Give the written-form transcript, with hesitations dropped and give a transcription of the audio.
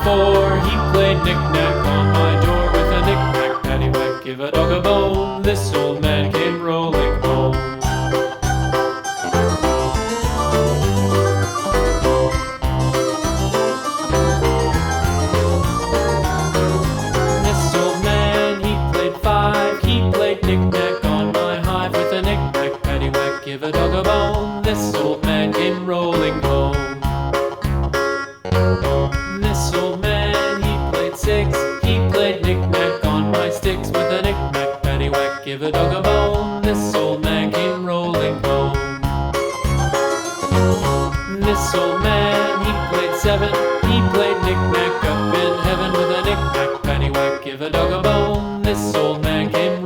4, he played knick-knack on my door with a knick-knack, paddywhack, give a dog a bone. This old man came rolling home. This old man, he played 5, he played knick-knack on my hive with a knick-knack, paddywhack, give a dog a bone. This old man came rolling home. This old man, he played 6, he played knick-knack on my sticks with a knick-knack, paddywhack, give a dog a bone. This old man came rolling home. This old man, he played 7, he played knick-knack up in heaven with